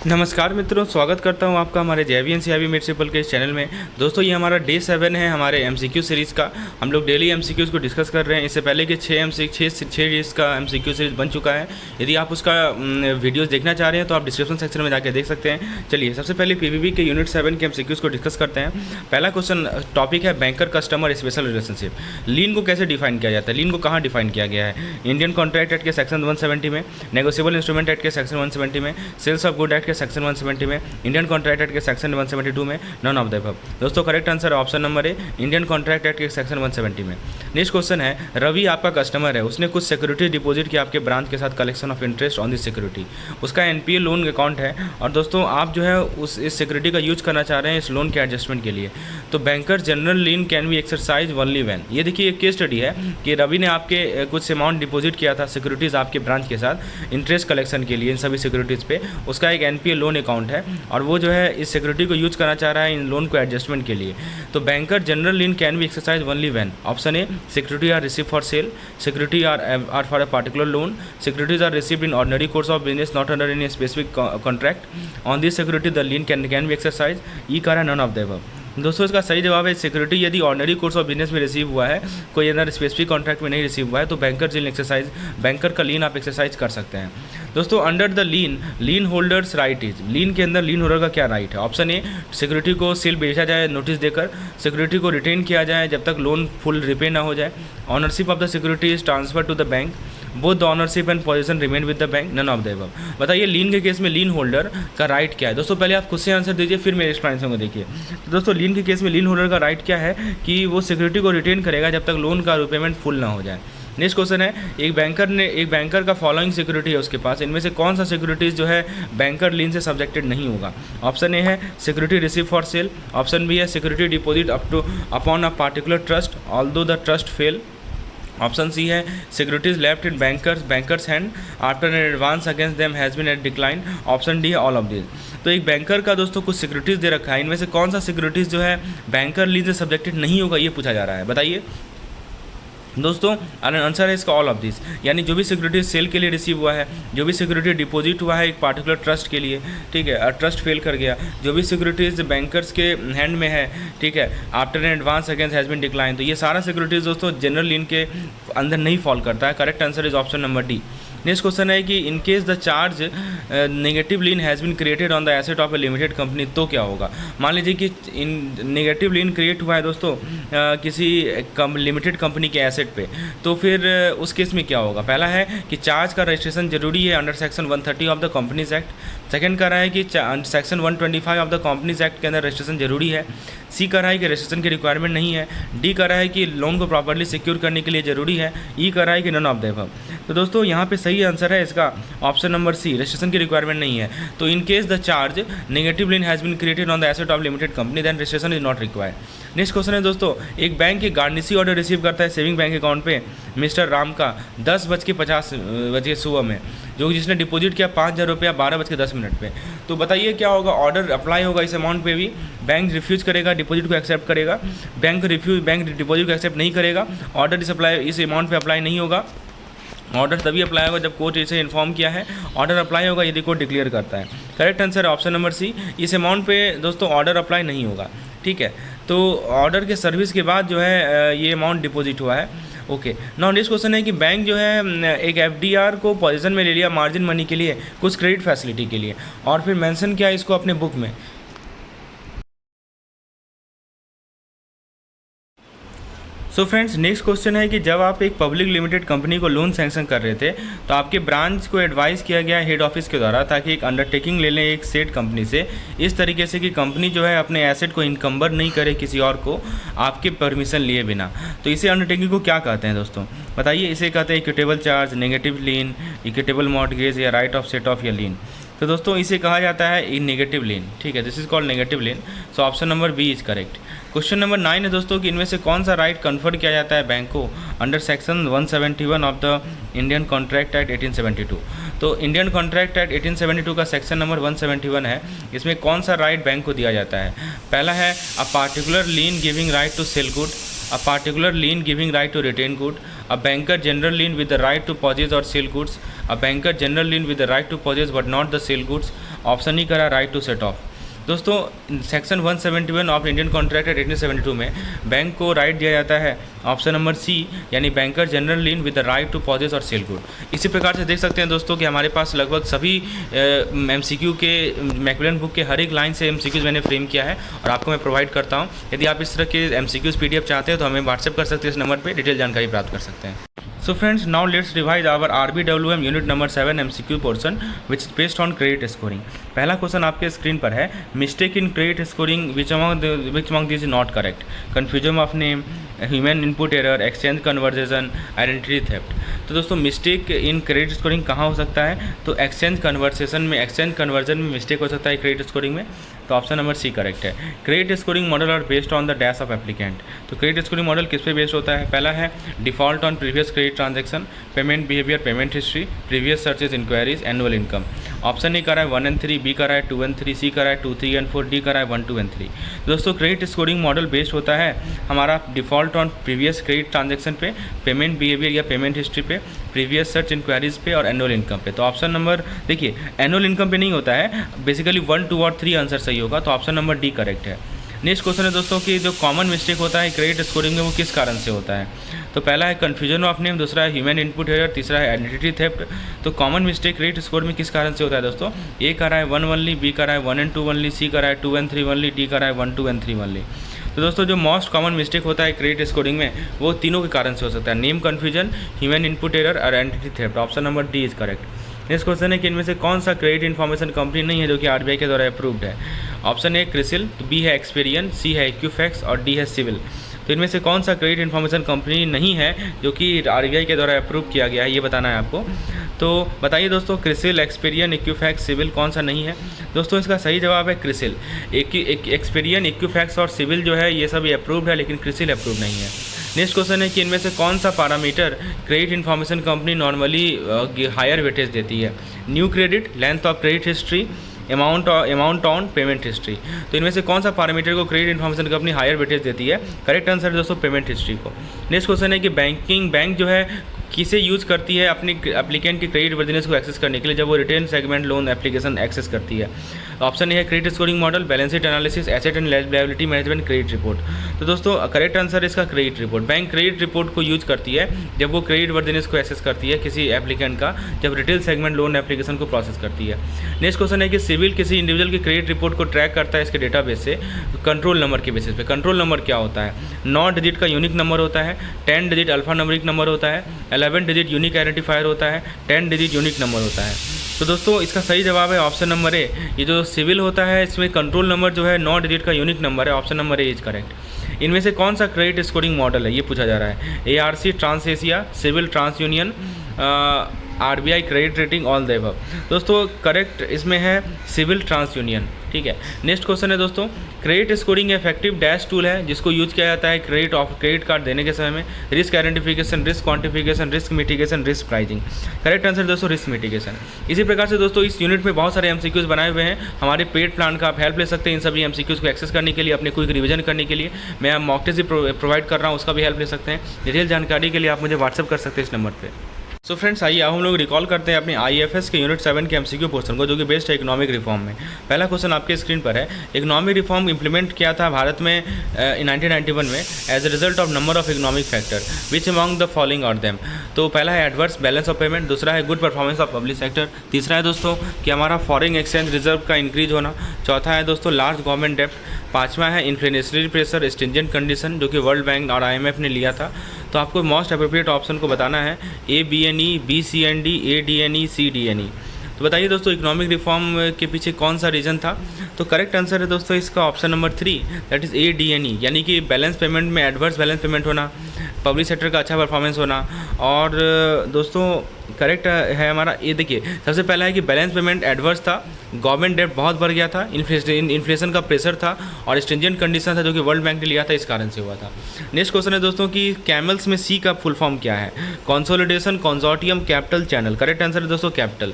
नमस्कार मित्रों, स्वागत करता हूं आपका हमारे JVNCIB म्युनिसिपल के इस चैनल में। दोस्तों ये हमारा डे 7 है हमारे MCQ सीरीज़ का। हम लोग डेली MCQs को डिस्कस कर रहे हैं। इससे पहले कि 6 डेज़ का MCQ सीरीज़ बन चुका है। यदि आप उसका वीडियोस देखना चाह रहे हैं तो आप डिस्क्रिप्शन सेक्शन में जाकर देख सकते हैं। चलिए सबसे पहले PBB के यूनिट 7 के MCQs को डिस्कस करते हैं। पहला क्वेश्चन टॉपिक है बैंकर कस्टमर स्पेशल रिलेशनशिप। लीन को कैसे डिफाइन किया जाता है, लीन को कहाँ डिफाइन किया गया है? इंडियन कॉन्ट्रैक्ट एक्ट के सेक्शन 170 में, नेगोशिएबल इंस्ट्रूमेंट एक्ट के सेक्शन 170 में, सेल्स ऑफ गुड एक्ट के सेक्शन 170 में, इंडियन कॉन्ट्रैक्ट एक्ट के सेक्शन 172 में, नन ऑफ द अबव। दोस्तों correct answer option number A, Indian contract act के सेक्शन 170 में। नेक्स्ट क्वेश्चन है, रवि आपका कस्टमर है, उसने कुछ सिक्योरिटी डिपॉजिट किया आपके ब्रांच के साथ collection of interest on this security. उसका NPA लोन अकाउंट है और दोस्तों आप जो है इस सिक्योरिटी का यूज करना चाह रहे हैं इस लोन के एडजस्टमेंट के लिए। तो banker general lien can be exercise only when. ये देखिए एक केस स्टडी है कि रवि ने आपके कुछ अमाउंट डिपॉजिट किया था सिक्योरिटीज़ आपके ब्रांच के साथ इंटरेस्ट कलेक्शन के लिए इन सभी सिक्योरिटीज़ पे। उसका एक NPA लोन अकाउंट है और वो जो है इस सिक्योरिटी को यूज करना चाह रहा है इन लोन को एडजस्टमेंट के लिए। तो banker general lien can be exercise only when. Option A, security are receive for sale, security are for a particular loan, securities are received in ordinary course of business not under any specific contract. On this security the lien can be exercise. E का none of the above. दोस्तों इसका सही जवाब है security यदि ordinary course of business में receive हुआ है, कोई अंदर स्पेसिफिक कॉन्ट्रैक्ट में नहीं रिसीव हुआ है, तो बैंकर लीन एक्सरसाइज, बैंकर का लीन आप एक्सरसाइज कर सकते हैं। दोस्तों under the lien holders right is. Lien के अंदर लीन होल्डर का क्या राइट है? ऑप्शन ए, सिक्योरिटी को सेल बेचा जाए नोटिस देकर, सिक्योरिटी को रिटेन किया जाए जब तक लोन फुल रिपे ना हो जाए, ownership of the security is transfer to the bank, both the ownership and position remain with the bank, none of the above. बताइए लीन के केस में लीन होल्डर का राइट क्या है? दोस्तों पहले आप खुद से आंसर दीजिए फिर मेरे एक्सप्लेनेशन को देखिए। तो दोस्तों लीन के केस में लीन होल्डर का राइट क्या है कि वो सिक्योरिटी को रिटेन करेगा जब तक लोन का रिपेमेंट फुल ना हो जाए। नेक्स्ट क्वेश्चन है, एक बैंकर का फॉलोइंग सिक्योरिटी है उसके पास, इनमें से कौन सा सिक्योरिटीज़ जो है बैंकर लीन से सब्जेक्टेड नहीं होगा? ऑप्शन ए है security receive for sale, option B है security deposit upon a particular trust although the trust fail, option C है securities left in bankers hand after an advance against them has been at decline, option D है all of this. तो एक banker का दोस्तों कुछ securities दे रखा है, इनमें से कौन सा सिक्योरिटीज़ जो है बैंकर लीन से सब्जेक्टेड नहीं होगा ये पूछा जा रहा है। बताइए दोस्तों आंसर है इसका ऑल ऑफ दिस, यानी जो भी सिक्योरिटी सेल के लिए रिसीव हुआ है, जो भी सिक्योरिटी डिपॉजिट हुआ है एक पार्टिकुलर ट्रस्ट के लिए, ठीक है, ट्रस्ट फेल कर गया, जो भी सिक्योरिटीज बैंकर्स के हैंड में है, ठीक है, after an advance against has been decline, तो ये सारा सिक्योरिटीज दोस्तों जनरल लीन के अंदर नहीं फॉल करता है। Correct answer is option number D. Next question है कि in case the charge negative lien has been created on the asset of a limited company, तो क्या होगा? मान लीजिए कि नेगेटिव लीन क्रिएट हुआ है दोस्तों किसी लिमिटेड कंपनी के एसेट पे, तो फिर उस केस में क्या होगा? पहला है कि चार्ज का रजिस्ट्रेशन जरूरी है under section 130 of the companies act. Second कह रहा है कि section 125 of the companies act के अंदर रजिस्ट्रेशन जरूरी है। सी कह रहा है कि रजिस्ट्रेशन की रिक्वायरमेंट नहीं है। डी कह रहा है कि लोन को प्रॉपर्ली सिक्योर करने के लिए जरूरी है। ई कह रहा है कि नन ऑफ द अबव। तो दोस्तों यहाँ पे सही आंसर है इसका ऑप्शन नंबर सी, रजिस्ट्रेशन की रिक्वायरमेंट नहीं है। तो in case the charge negative lien has been created on the asset of limited company then registration is not required. Next question है दोस्तों, एक बैंक एक गार्डनेसी ऑर्डर रिसीव करता है सेविंग बैंक अकाउंट पे मिस्टर राम का 10:50 सुबह में, जो जिसने डिपॉजिट किया 5,000 रुपया 12:10 पे। तो बताइए क्या होगा? ऑर्डर अप्लाई होगा इस अमाउंट पे भी, बैंक रिफ्यूज़ करेगा, डिपॉजिट को एक्सेप्ट करेगा, बैंक डिपॉजिट को एक्सेप्ट नहीं करेगा, ऑर्डर इस अमाउंट पे अप्लाई नहीं होगा। ऑर्डर तभी अप्लाई होगा जब कोर्ट इसे इन्फॉर्म किया है, ऑर्डर अप्लाई होगा यदि कोर्ट डिक्लेयर करता है। करेक्ट आंसर है ऑप्शन नंबर सी, इस अमाउंट पे दोस्तों ऑर्डर अप्लाई नहीं होगा, ठीक है। तो ऑर्डर के सर्विस के बाद जो है ये अमाउंट डिपॉजिट हुआ है। ओके, नाउ नेक्स्ट क्वेश्चन है कि बैंक जो है एक FDR को पोजीशन में ले लिया मार्जिन मनी के लिए, कुछ क्रेडिट फैसिलिटी के लिए, और फिर मेंशन किया इसको अपने बुक में। सो फ्रेंड्स नेक्स्ट क्वेश्चन है कि जब आप एक पब्लिक लिमिटेड कंपनी को लोन सैंक्शन कर रहे थे तो आपके ब्रांच को एडवाइस किया गया हेड ऑफिस के द्वारा ताकि एक अंडरटेकिंग ले लें एक सेट कंपनी से, इस तरीके से कि कंपनी जो है अपने एसेट को इनकम्बर नहीं करे किसी और को आपके परमिशन लिए बिना। तो इसे अंडरटेकिंग को क्या कहते हैं दोस्तों? बताइए, इसे कहते हैं इक्विटेबल चार्ज, नेगेटिव लीन, इक्विटेबल मॉर्टगेज या राइट ऑफ सेट ऑफ या लीन। तो दोस्तों इसे कहा जाता है इन नेगेटिव लीन, ठीक है, this is called negative lien. So option number B is correct. Question number 9 है दोस्तों कि इनमें से कौन सा राइट कन्फर्ड किया जाता है बैंक को under section 171 of the Indian contract act 1872। तो इंडियन कॉन्ट्रैक्ट एक्ट 1872 का सेक्शन नंबर 171 है, इसमें कौन सा राइट बैंक को दिया जाता है? पहला है a particular lien giving right to sell good, a particular lien giving right to retain good, a banker general lien with the right to purchase or sell goods, a banker general lien with the right to purchase but not the sell goods, option E करा right to set off. दोस्तों section 171 of Indian contract act 1872 में bank को right दिया जाता है option number C, यानी banker general lien with the right to possess और sell good. इसी प्रकार से देख सकते हैं दोस्तों कि हमारे पास लगभग सभी एमसीक्यू के मैकमिलन बुक के हर एक लाइन से एमसीक्यूज मैंने फ्रेम किया है और आपको मैं प्रोवाइड करता हूँ। यदि आप इस तरह के एमसीक्यूज पीडीएफ चाहते हैं तो हमें व्हाट्सएप कर सकते हैं, इस नंबर पर डिटेल जानकारी प्राप्त कर सकते हैं। So friends, now let's revise our RBWM unit number 7 MCQ portion which is based on credit scoring। पहला क्वेश्चन आपके स्क्रीन पर है, mistake in credit scoring which among these is not correct? Confusion of name, human input error, exchange conversation, identity theft. तो दोस्तों mistake in credit scoring कहाँ हो सकता है? तो एक्सचेंज कन्वर्सेशन में, एक्सचेंज कन्वर्जन में मिस्टेक हो सकता है क्रेडिट स्कोरिंग में, तो ऑप्शन नंबर सी करेक्ट है। Credit scoring model are based on the dash of applicant. तो क्रेडिट स्कोरिंग मॉडल किस पे बेस्ड होता है? पहला है default on previous credit transaction, payment behaviour, payment history, previous searches enquiries, annual income. Option A करा है 1 and 3, बी करा है 2 and 3, सी करा है 2, 3 and 4, डी करा है 1, 2 and 3। दोस्तों क्रेडिट स्कोरिंग मॉडल बेस्ड होता है हमारा default on previous credit transaction पे, पेमेंट बिहेवियर या पेमेंट हिस्ट्री पे, प्रीवियस सर्च इंक्वायरीज पे और एनुअल इनकम पे। तो ऑप्शन नंबर देखिए एनुअल इनकम पे नहीं होता है, बेसिकली 1, 2 और 3 आंसर सही होगा, तो ऑप्शन नंबर डी करेक्ट है। नेक्स्ट क्वेश्चन है दोस्तों कि जो कॉमन मिस्टेक होता है क्रेडिट स्कोरिंग में वो किस कारण से होता है? तो पहला है कन्फ्यूजन ऑफ नेम, दूसरा है ह्यूमन इनपुट एरर, तीसरा है आइडेंटिटी थेफ्ट। तो कॉमन मिस्टेक क्रेडिट स्कोर में किस कारण से होता है दोस्तों? ए करा है 1 ओनली, बी करा है 1 and 2 ओनली, सी करा है 2 and 3 ओनली, डी करा है 1, 2 and 3 ओनली। तो दोस्तों जो मोस्ट कॉमन मिस्टेक होता है क्रेडिट स्कोरिंग में वो तीनों के कारण से हो सकता है, name confusion, human input error और identity theft. Option number D is correct. Next question है कि इनमें से कौन सा क्रेडिट इन्फॉर्मेशन कंपनी नहीं है जो कि आरबीआई के द्वारा अप्रूव्ड है? ऑप्शन ए क्रिसिल, बी है एक्सपेरियन, सी है इक्विफैक्स और डी है सिविल। तो इनमें से कौन सा क्रेडिट इन्फॉर्मेशन कंपनी नहीं है जो कि आरबीआई के द्वारा अप्रूव किया गया है, ये बताना है आपको। तो बताइए दोस्तों क्रिसिल, एक्सपेरियन, इक्विफैक्स, सिविल कौन सा नहीं है? दोस्तों इसका सही जवाब है क्रिसिल। एक्सपेरियन, इक्विफैक्स और सिविल जो है ये सब अप्रूव्ड है, लेकिन क्रिसिल अप्रूव नहीं है। नेक्स्ट क्वेश्चन है कि इनमें से कौन सा parameter credit information company normally higher weightage देती है? New credit, length of credit history, amount on payment history. तो इनमें से कौन सा पैरामीटर को credit information company higher weightage देती है? करेक्ट आंसर है दोस्तों पेमेंट हिस्ट्री को। नेक्स्ट क्वेश्चन है कि बैंक जो है किसे यूज़ करती है अपनी एप्लीकेंट की क्रेडिट वर्दिनेस को एक्सेस करने के लिए जब वो retain segment loan application access करती है? ऑप्शन ए है credit scoring model, balance sheet analysis, asset and liability management, credit report. तो दोस्तों करेक्ट आंसर है इसका credit report. Bank credit report को यूज करती है जब वो क्रेडिट वर्दिनेस को एक्सेस करती है किसी एप्लीकेंट का, जब रिटेल सेगमेंट लोन एप्लीकेशन को प्रोसेस करती है। नेक्स्ट क्वेश्चन है कि सिविल किसी इंडिविजुअल की क्रेडिट रिपोर्ट को ट्रैक करता है इसके डेटाबेस से कंट्रोल नंबर के बेसिस पे। कंट्रोल नंबर क्या होता है? 9 डिजिट का यूनिक नंबर होता है, 10 डिजिट अल्फा नंबरिक नंबर होता है, 11 डिजिट यूनिक आइडेंटिफायर होता है, 10 डिजिट यूनिक नंबर होता है। तो दोस्तों इसका सही जवाब है ऑप्शन नंबर ए। ये जो सिविल होता है इसमें कंट्रोल नंबर जो है 9 डिजिट का यूनिक नंबर है, option number A is correct. इनमें से कौन सा क्रेडिट स्कोरिंग मॉडल है ये पूछा जा रहा है? ARC, trans Asia, CIBIL, TransUnion, RBI credit rating, all the above. दोस्तों करेक्ट इसमें है सिविल, ट्रांस यूनियन। ठीक है। नेक्स्ट क्वेश्चन है दोस्तों credit scoring effective dash tool है जिसको यूज किया जाता है क्रेडिट कार्ड देने के समय में? Risk identification, risk quantification, risk mitigation, risk pricing. Correct answer दोस्तों रिस्क मिटिगेशन। इसी प्रकार से दोस्तों इस यूनिट में बहुत सारे एमसीक्यूज बनाए हुए हैं हमारे पेड प्लान का, आप हेल्प ले सकते हैं इन सभी एमसीक्यूज को एक्सेस करने के लिए, अपने क्विक रिवीजन करने के लिए। मैं मॉक टेस्ट भी प्रोवाइड कर रहा हूँ, उसका भी हेल्प ले सकते हैं। डिटेल जानकारी के लिए आप मुझे व्हाट्सअप कर सकते हैं इस नंबर पर। सो फ्रेंड्स आइए अब हम लोग रिकॉल करते हैं अपने आईएफएस के यूनिट 7 के एमसीक्यू पोर्शन को, जो कि बेस्ड है इकोनॉमिक रिफॉर्म में। पहला क्वेश्चन आपके स्क्रीन पर है, इकोनॉमिक रिफॉर्म इंप्लीमेंट किया था भारत में 1991 में as a result of number of economic factor which among the following are them. तो पहला है एडवर्स बैलेंस ऑफ पेमेंट, दूसरा है good performance of public sector, तीसरा है दोस्तों कि हमारा फॉरेन एक्सचेंज रिजर्व का इंक्रीज होना, चौथा है दोस्तों लार्ज गवर्नमेंट डेप्ट, पाँचवा है इन्फ्लेशनरी प्रेशर, स्ट्रिंजेंट कंडीशन जो कि वर्ल्ड बैंक और IMF ने लिया था। तो आपको मोस्ट अप्रोप्रिएट ऑप्शन को बताना है ABNE, BCND, ADNE, CDNE। तो बताइए दोस्तों इकोनॉमिक रिफॉर्म के पीछे कौन सा रीज़न था? तो करेक्ट आंसर है दोस्तों इसका option number 3 that is ADNE, यानी कि बैलेंस पेमेंट में एडवर्स बैलेंस पेमेंट होना, पब्लिक सेक्टर का अच्छा परफॉर्मेंस होना। और दोस्तों करेक्ट है हमारा ये, देखिए सबसे पहला है कि बैलेंस पेमेंट एडवर्स था, गवर्नमेंट डेट बहुत बढ़ गया था, इन्फ्लेशन का प्रेशर था और स्ट्रिंजेंट कंडीशन था जो कि वर्ल्ड बैंक ने लिया था, इस कारण से हुआ था। नेक्स्ट क्वेश्चन है दोस्तों कि कैमल्स में C का फुल फॉर्म क्या है? Consolidation, consortium, capital, channel. Correct answer है दोस्तों कैपिटल।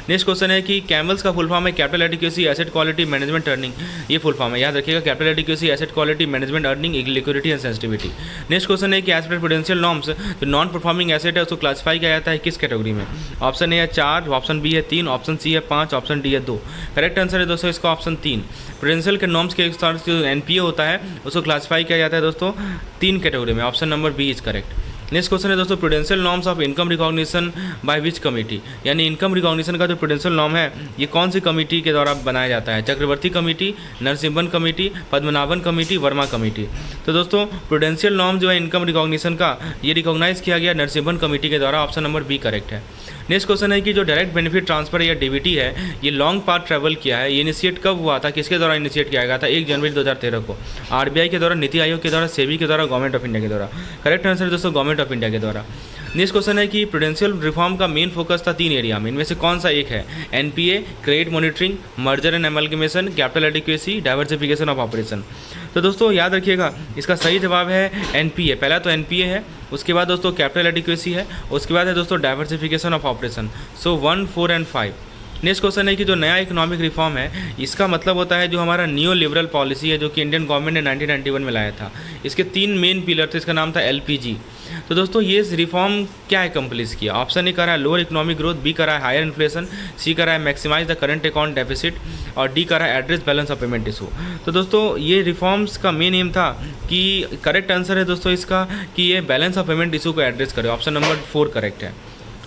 नेक्स्ट क्वेश्चन है कि कैमल्स का फुल फॉर्म है capital adequacy, asset quality, management, earning, ये फुल फॉर्म है, याद रखिएगा, capital adequacy, asset quality, management, earning, liquidity and sensitivity. Next question है कि एज पर प्रूडेंशियल नॉर्म्स जो नॉन परफॉर्मिंग एसेट है उसको क्लासिफाई किया जाता है किस कैटेगरी में? ऑप्शन ए है 4, ऑप्शन बी है 3, ऑप्शन सी है 5, ऑप्शन डी है 2। करेक्ट आंसर है दोस्तों इसका ऑप्शन 3। प्रूडेंशियल के नॉर्म्स के अनुसार जो एनपीए होता है उसको क्लासिफाई किया जाता है दोस्तों 3 कैटेगरी में, option number B is correct. Next question है दोस्तों prudential norms of income recognition by which committee, यानी इनकम रिकॉग्निशन का जो प्रूडेंशियल नॉर्म है ये कौन सी कमेटी के द्वारा बनाया जाता है? Chakravarti committee, Narasimhan committee, Padmanabhan committee, Verma committee. तो दोस्तों प्रूडेंशियल नॉर्म जो है इनकम रिकॉग्निशन का ये रिकॉग्नाइज किया गया नरसिम्हन कमेटी के द्वारा, ऑप्शन नंबर बी करेक्ट है। नेक्स्ट क्वेश्चन है कि जो डायरेक्ट बेनिफिट ट्रांसफर या डीबीटी है ये लॉन्ग पाथ ट्रैवल किया है, ये इनिशिएट कब हुआ था, किसके द्वारा इनिशिएट किया गया था? 1 जनवरी 2013 को, आरबीआई के द्वारा, नीति आयोग के द्वारा, सेबी के द्वारा, गवर्नमेंट ऑफ इंडिया के द्वारा। करेक्ट आंसर है दोस्तों गवर्नमेंट ऑफ इंडिया के द्वारा। नेक्स्ट क्वेश्चन है कि प्रूडेंशियल रिफॉर्म का मेन फोकस था 3 एरिया में, इनमें से कौन सा एक है? NPA, credit monitoring, merger and amalgamation, capital adequacy, diversification of operation. तो दोस्तों याद रखिएगा इसका सही जवाब है एनपीए। पहला तो एनपीए है, उसके बाद दोस्तों कैपिटल एडिक्वेसी है, उसके बाद है दोस्तों diversification of operation. So 1, 4 and 5। Next question है कि जो नया इकोनॉमिक रिफॉर्म है इसका मतलब होता है जो हमारा न्यू लिबरल पॉलिसी है जो कि इंडियन गवर्नमेंट ने 1991 में लाया था। इसके 3 मेन पिलर थे, इसका नाम था एलपीजी। तो दोस्तों ये रिफॉर्म क्या है कंप्लीट किया? ऑप्शन ए कर रहा है लोअर इकोनॉमिक ग्रोथ, बी कर रहा है हायर इन्फ्लेशन, सी कर रहा है maximise the current account deficit और डी कर रहा है address balance of payment issue. तो दोस्तों ये रिफॉर्म्स का मेन एम था कि करेक्ट आंसर है दोस्तों इसका कि ये बैलेंस ऑफ पेमेंट इशू को एड्रेस करे, ऑप्शन नंबर 4 करेक्ट है।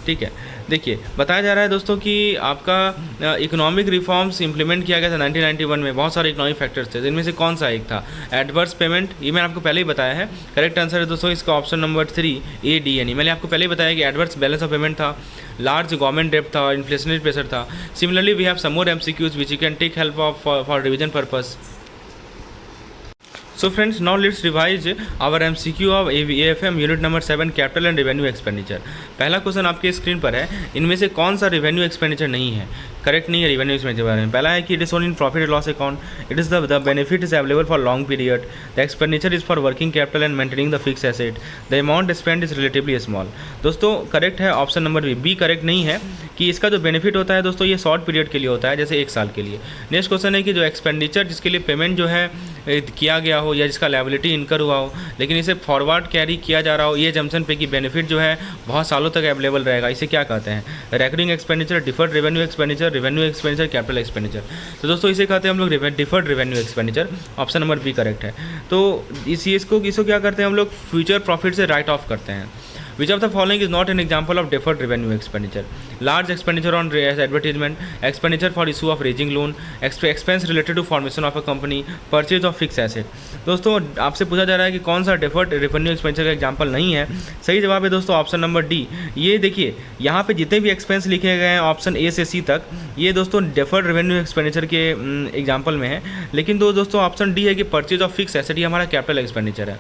ठीक है, देखिए बताया जा रहा है दोस्तों कि आपका इकोनॉमिक रिफॉर्म्स इंप्लीमेंट किया गया था 1991 में, बहुत सारे इकोनॉमिक फैक्टर्स थे, इनमें से कौन सा एक था? एडवर्स पेमेंट, ये मैंने आपको पहले ही बताया है। करेक्ट आंसर है दोस्तों इसका option number 3 A D and E. मैंने आपको पहले ही बताया कि एडवर्स बैलेंस ऑफ पेमेंट था, लार्ज गवर्नमेंट डेब्ट था, इन्फ्लेशनरी प्रेशर था। Similarly we have some more MCQs which you can take help of for revision purpose. So friends, now let's revise our MCQ of AFM unit number 7 capital and revenue expenditure. पहला question आपके screen पर है, इनमें से कौन सा revenue expenditure नहीं है? करेक्ट नहीं है रेवेन्यू एक्सपेंडिचर बारे में। पहला है कि it is own in profit and loss account, it is the benefit is available for long period, the expenditure is for working capital and maintaining the fix asset, the amount spend is relatively small. दोस्तों correct है option number B correct नहीं है कि इसका जो benefit होता है दोस्तों ये शॉर्ट पीरियड के लिए होता है, जैसे 1 साल के लिए। नेक्स्ट क्वेश्चन है कि जो एक्सपेंडिचर जिसके लिए पेमेंट जो है किया गया हो या जिसका लायबिलिटी इनकर हुआ हो लेकिन इसे फॉरवर्ड कैरी किया जा रहा हो, ये जम्पशन पे कि बेनिफिट जो है बहुत सालों तक अवेलेबल रहेगा, इसे क्या कहते हैं? Recurring expenditure, deferred revenue expenditure, capital expenditure. तो दोस्तों इसे कहते हैं हम लोग deferred revenue expenditure, option number B correct है। तो इसको क्या करते हैं हम लोग? फ्यूचर प्रॉफिट से राइट ऑफ करते हैं। Which of the following is not an example of deferred revenue expenditure? Large expenditure on advertisement, expenditure for issue of raising loan, expense related to formation of a company, purchase of fixed asset। दोस्तों आपसे पूछा जा रहा है कि कौन सा deferred revenue expenditure का एग्जाम्पल नहीं है। सही जवाब है दोस्तों ऑप्शन नंबर डी। ये देखिए यहाँ पे जितने भी एक्सपेंस लिखे गए हैं ऑप्शन ए से सी तक, ये दोस्तों डेफर्ड रेवेन्यू एक्सपेंडिचर के एग्जाम्पल में है, लेकिन दोस्तों ऑप्शन डी है कि परचेज ऑफ फिक्स एसेट, ये हमारा कैपिटल एक्सपेंडिचर है।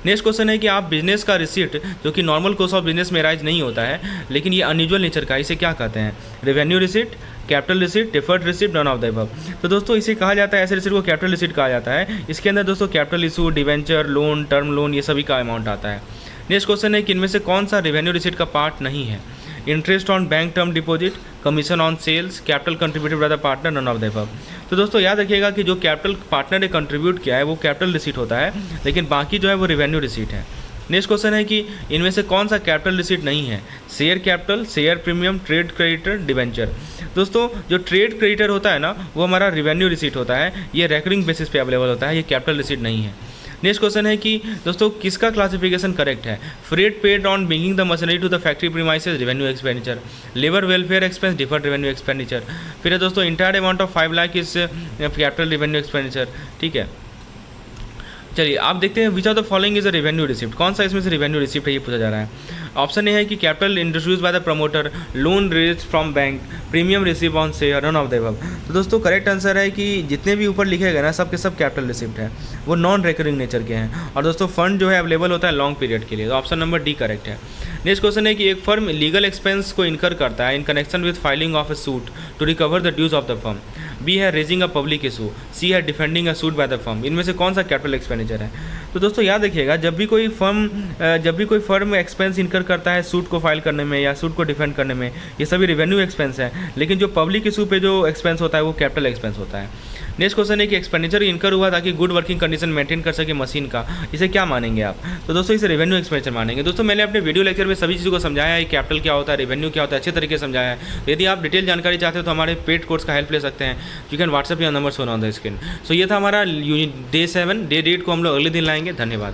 नेक्स्ट क्वेश्चन है कि आप बिजनेस का रिसिप्ट जो कि नॉर्मल कोर्स ऑफ बिजनेस में राइज नहीं होता है लेकिन ये अनयूजुअल नेचर का, इसे क्या कहते हैं? Revenue receipt, capital receipt, deferred receipt, non of the above. तो दोस्तों इसे कहा जाता है, ऐसे रिसिप्ट को कैपिटल रिसिप्ट कहा जाता है। इसके अंदर दोस्तों capital issue, debenture, loan, term loan, ये सभी का अमाउंट आता है। नेक्स्ट क्वेश्चन है कि इनमें से कौन सा रेवेन्यू रिसिप्ट का पार्ट नहीं है? Interest on bank term deposit, commission on sales, capital contributed by the partner, none of the above. तो दोस्तों याद रखिएगा कि जो कैपिटल पार्टनर ने कंट्रीब्यूट किया है वो कैपिटल रिसीट होता है, लेकिन बाकी जो है वो रेवेन्यू रिसीट है। नेक्स्ट क्वेश्चन है कि इनमें से कौन सा कैपिटल रिसीट नहीं है? Share capital, share premium, trade creditor, debenture. दोस्तों जो ट्रेड क्रेडिटर होता है ना वो हमारा रेवेन्यू रिसीट होता है, ये रेकरिंग बेसिस पे अवेलेबल होता है, ये कैपिटल रिसीट नहीं है। नेक्स्ट क्वेश्चन है कि दोस्तों किसका क्लासिफिकेशन करेक्ट है? Freight paid on bringing the machinery to the factory premises, revenue expenditure, labour welfare expense, deferred revenue expenditure. फिर है दोस्तों entire amount of 5 lakh is capital revenue expenditure. ठीक है, चलिए आप देखते हैं which of the following is a revenue receipt, कौन सा इसमें से रेवेन्यू रिसिप्ट है ये पूछा जा रहा है। ऑप्शन ए है कि capital introduce by the promoter, loan raise from bank, premium receive on share, none of the above. तो दोस्तों करेक्ट आंसर है कि जितने भी ऊपर लिखे गए ना सब के सब कैपिटल रिसिप्ट है, वो नॉन रिकरिंग नेचर के हैं और दोस्तों फंड जो है अवेलेबल होता है लॉन्ग पीरियड के लिए, तो ऑप्शन नंबर डी करेक्ट है। नेक्स्ट क्वेश्चन है कि एक फर्म लीगल एक्सपेंस को इनकर करता है in connection with filing of a suit to recover the dues of the firm, B है raising a public issue, C है defending a suit by the firm. इनमें से कौन सा कैपिटल एक्सपेंडिचर है? तो दोस्तों याद रखिएगा, जब भी कोई फर्म एक्सपेंस इनकर करता है सूट को फाइल करने में या सूट को डिफेंड करने में, ये सभी रेवेन्यू एक्सपेंस है, लेकिन जो पब्लिक इशू पे जो एक्सपेंस होता है वो कैपिटल एक्सपेंस होता है। नेक्स्ट क्वेश्चन है कि एक्सपेंडिचर इनकर हुआ ताकि गुड वर्किंग कंडीशन मेंटेन कर सके मशीन का, इसे क्या मानेंगे आप? तो दोस्तों इसे रेवेन्यू एक्सपेंडिचर मानेंगे। दोस्तों मैंने अपने वीडियो लेक्चर में सभी चीज़ों को समझाया है, कैपिटल क्या होता है, रेवेन्यू क्या होता है, अच्छे तरीके से समझाया है। यदि आप डिटेल जानकारी चाहते हो तो हमारे पेड कोर्स का हेल्प ले सकते हैं। यू कैन व्हाट्सअप या number shown on the screen. So ये था हमारा डे 7 डे 8 को हम लोग अगले दिन लाएंगे। धन्यवाद।